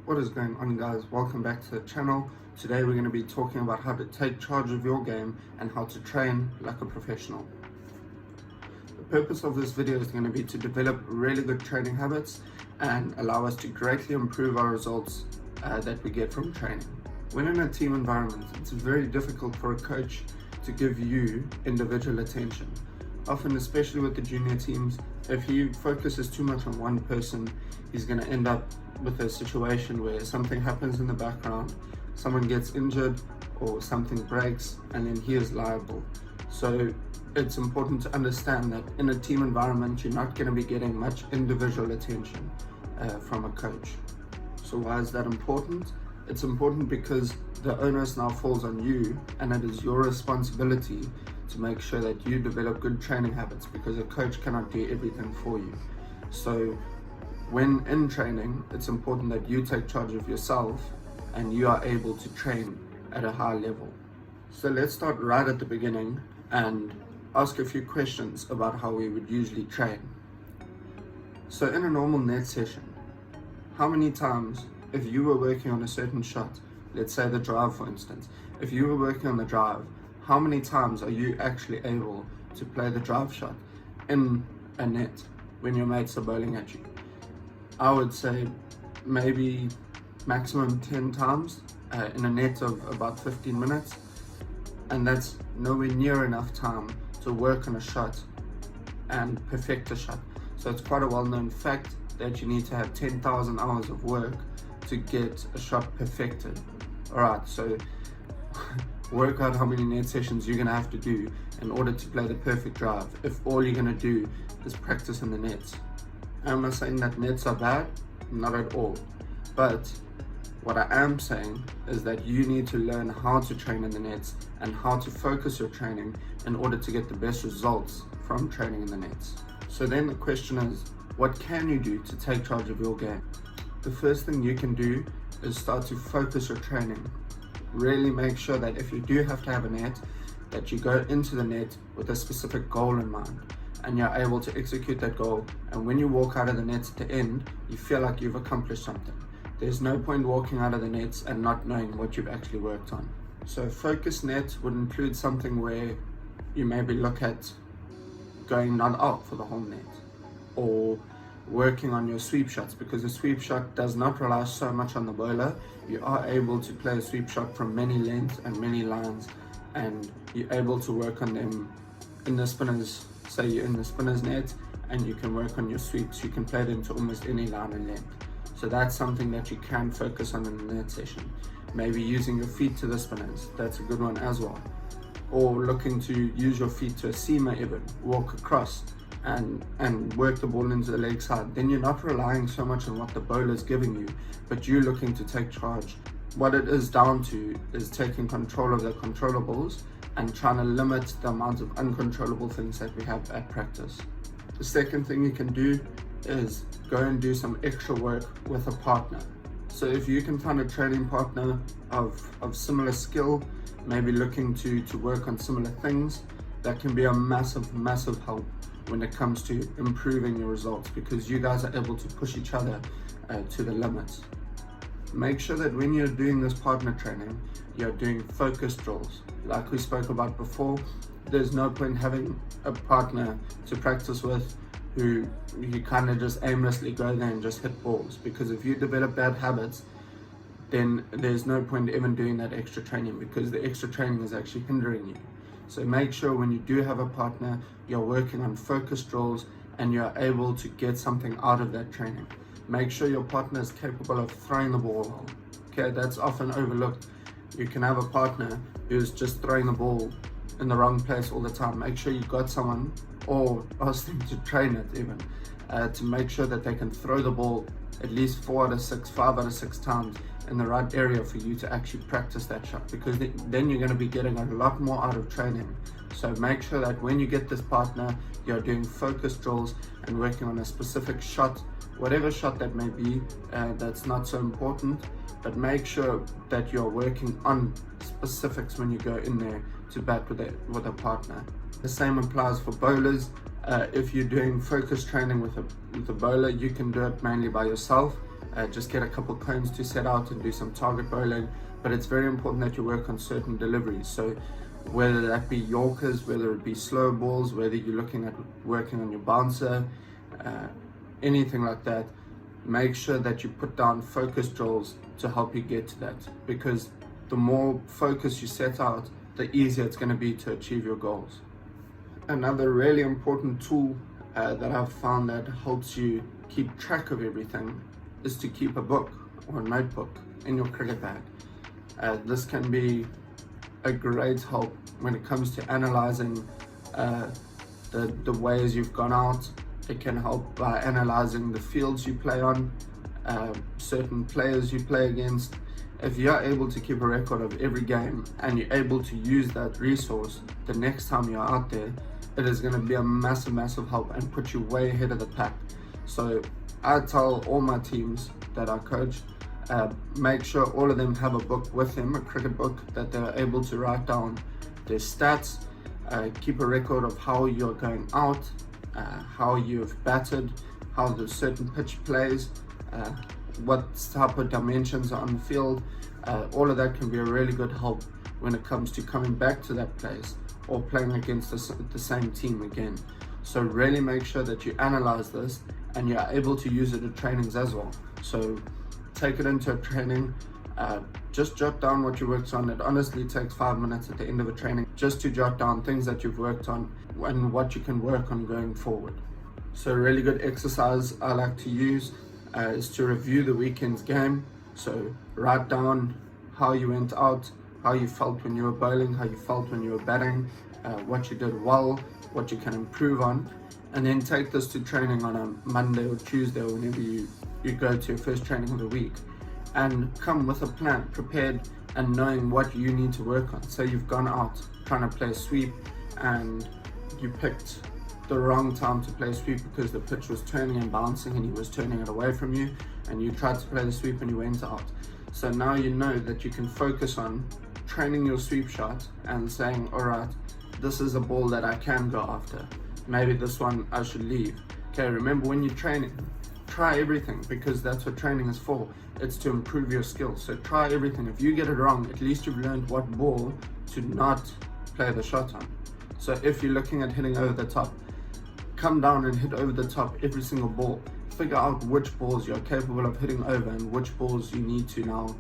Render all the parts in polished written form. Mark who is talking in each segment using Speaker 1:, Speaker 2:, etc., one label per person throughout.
Speaker 1: What is going on, guys? Welcome back to the channel. Today we're going to be talking about how to take charge of your game and how to train like a professional. The purpose of this video is going to be to develop really good training habits and allow us to greatly improve our results that we get from training. When in a team environment, it's very difficult for a coach to give you individual attention. Often, especially with the junior teams, if he focuses too much on one person, he's going to end up with a situation where something happens in the background, someone gets injured or something breaks, and then he is liable. So it's important to understand that in a team environment, you're not going to be getting much individual attention from a coach. So why is that important? It's important because the onus now falls on you, and it is your responsibility to make sure that you develop good training habits, because a coach cannot do everything for you. So when in training, it's important that you take charge of yourself and you are able to train at a high level. So let's start right at the beginning and ask a few questions about how we would usually train. So in a normal net session, how many times, if you were working on a certain shot, let's say the drive for instance, if you were working on the drive, how many times are you actually able to play the drive shot in a net when your mates are bowling at you? I would say maybe maximum 10 times in a net of about 15 minutes, and that's nowhere near enough time to work on a shot and perfect a shot. So it's quite a well-known fact that you need to have 10,000 hours of work to get a shot perfected. Alright, so work out how many net sessions you're going to have to do in order to play the perfect drive if all you're going to do is practice in the nets. I'm not saying that nets are bad, not at all, but what I am saying is that you need to learn how to train in the nets and how to focus your training in order to get the best results from training in the nets. So then the question is, what can you do to take charge of your game? The first thing you can do is start to focus your training. Really make sure that if you do have to have a net, that you go into the net with a specific goal in mind, and you're able to execute that goal, and when you walk out of the nets at the end, you feel like you've accomplished something. There's no point walking out of the nets and not knowing what you've actually worked on. So focus net would include something where you maybe look at going not out for the whole net, or working on your sweep shots, because a sweep shot does not rely so much on the bowler. You are able to play a sweep shot from many lengths and many lines, and you're able to work on them in the spinners. Say you're in the spinner's net and you can work on your sweeps, you can play them to almost any line and length. So that's something that you can focus on in the net session. Maybe using your feet to the spinners, that's a good one as well. Or looking to use your feet to a seamer even, walk across and work the ball into the leg side. Then you're not relying so much on what the bowler is giving you, but you're looking to take charge. What it is down to is taking control of the controllables and trying to limit the amount of uncontrollable things that we have at practice. The second thing you can do is go and do some extra work with a partner. So if you can find a training partner of similar skill, maybe looking to work on similar things, that can be a massive help when it comes to improving your results, because you guys are able to push each other to the limits. Make sure that when you're doing this partner training, you're doing focus drills. Like we spoke about before, there's no point having a partner to practice with who you kind of just aimlessly go there and just hit balls, because if you develop bad habits, then there's no point even doing that extra training, because the extra training is actually hindering you. So make sure when you do have a partner, you're working on focus drills and you're able to get something out of that training. Make sure your partner is capable of throwing the ball well. Okay, that's often overlooked. You can have a partner who's just throwing the ball in the wrong place all the time. Make sure you've got someone, or ask them to train it even, to make sure that they can throw the ball at least 4 out of 6, 5 out of 6 times in the right area for you to actually practice that shot, because then you're going to be getting a lot more out of training. So make sure that when you get this partner, you're doing focus drills and working on a specific shot, whatever shot that may be. That's not so important, but make sure that you're working on specifics when you go in there to bat with a partner. The same applies for bowlers. If you're doing focus training with a bowler, you can do it mainly by yourself. just get a couple cones to set out and do some target bowling. But it's very important that you work on certain deliveries. So whether that be Yorkers, whether it be slow balls, whether you're looking at working on your bouncer, anything like that, make sure that you put down focus drills to help you get to that, because the more focus you set out, the easier it's going to be to achieve your goals. Another really important tool that I've found that helps you keep track of everything is to keep a book or a notebook in your cricket bag. This can be a great help when it comes to analyzing the ways you've gone out. It can help by analyzing the fields you play on, certain players you play against. If you're able to keep a record of every game and you're able to use that resource the next time you're out there, it is going to be a massive help and put you way ahead of the pack. So I tell all my teams that I coach, make sure all of them have a book with them, a cricket book, that they're able to write down their stats, keep a record of how you're going out, how you've batted, how the certain pitch plays, what type of dimensions are on the field. All of that can be a really good help when it comes to coming back to that place or playing against the same team again. So really make sure that you analyze this and you're able to use it at trainings as well. So take it into a training, just jot down what you worked on. It honestly takes 5 minutes at the end of a training just to jot down things that you've worked on and what you can work on going forward. So a really good exercise I like to use is to review the weekend's game. So write down how you went out, how you felt when you were bowling, how you felt when you were batting, what you did well, what you can improve on, and then take this to training on a Monday or Tuesday or whenever you go to your first training of the week, and come with a plan, prepared and knowing what you need to work on. So you've gone out trying to play sweep and you picked the wrong time to play sweep because the pitch was turning and bouncing and he was turning it away from you, and you tried to play the sweep and you went out. So now you know that you can focus on training your sweep shot and saying, all right, this is a ball that I can go after. Maybe this one I should leave. Okay, remember when you're training, try everything, because that's what training is for. It's to improve your skills. So try everything. If you get it wrong, at least you've learned what ball to not play the shot on. So if you're looking at hitting over the top, come down and hit over the top every single ball. Figure out which balls you're capable of hitting over and which balls you need to now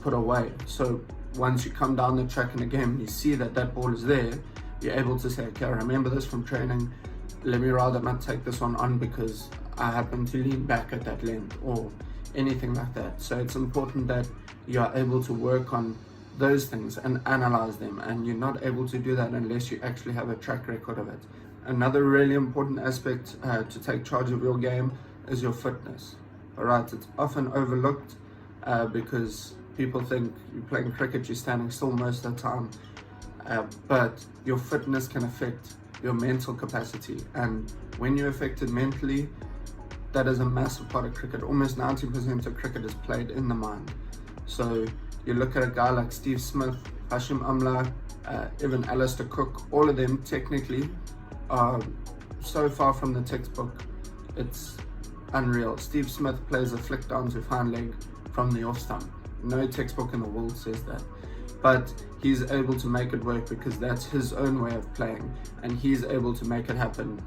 Speaker 1: put away. So once you come down the track in a game and you see that that ball is there, you're able to say, okay, I remember this from training. Let me rather not take this one on because I happen to lean back at that length or anything like that. So it's important that you are able to work on those things and analyze them, and you're not able to do that unless you actually have a track record of it. Another really important aspect to take charge of your game is your fitness. Alright, it's often overlooked because people think you're playing cricket, you're standing still most of the time, but your fitness can affect your mental capacity, and when you're affected mentally, that is a massive part of cricket. Almost 90% of cricket is played in the mind. So you look at a guy like Steve Smith, Hashim Amla, even Alistair Cook, all of them technically are so far from the textbook, it's unreal. Steve Smith plays a flick down to fine leg from the off stump. No textbook in the world says that, but he's able to make it work because that's his own way of playing, and he's able to make it happen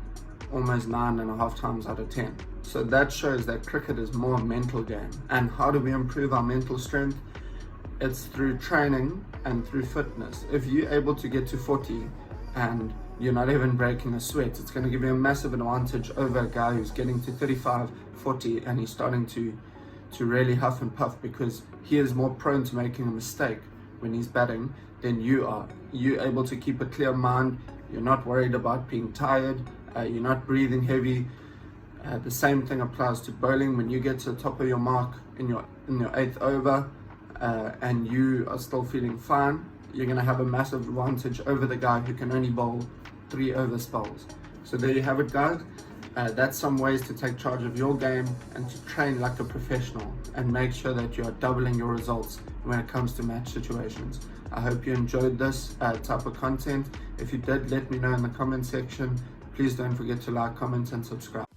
Speaker 1: almost 9.5 times out of 10. So that shows that cricket is more a mental game. And how do we improve our mental strength? It's through training and through fitness. If you're able to get to 40 and you're not even breaking a sweat, it's going to give you a massive advantage over a guy who's getting to 35, 40 and he's starting to really huff and puff, because he is more prone to making a mistake when he's batting than you are. You're able to keep a clear mind, you're not worried about being tired, you're not breathing heavy. The same thing applies to bowling. When you get to the top of your mark in your 8th over and you are still feeling fine, you're going to have a massive advantage over the guy who can only bowl 3 over spells. So there you have it, guys. That's some ways to take charge of your game and to train like a professional and make sure that you are doubling your results when it comes to match situations. I hope you enjoyed this type of content. If you did, let me know in the comment section. Please don't forget to like, comment and subscribe.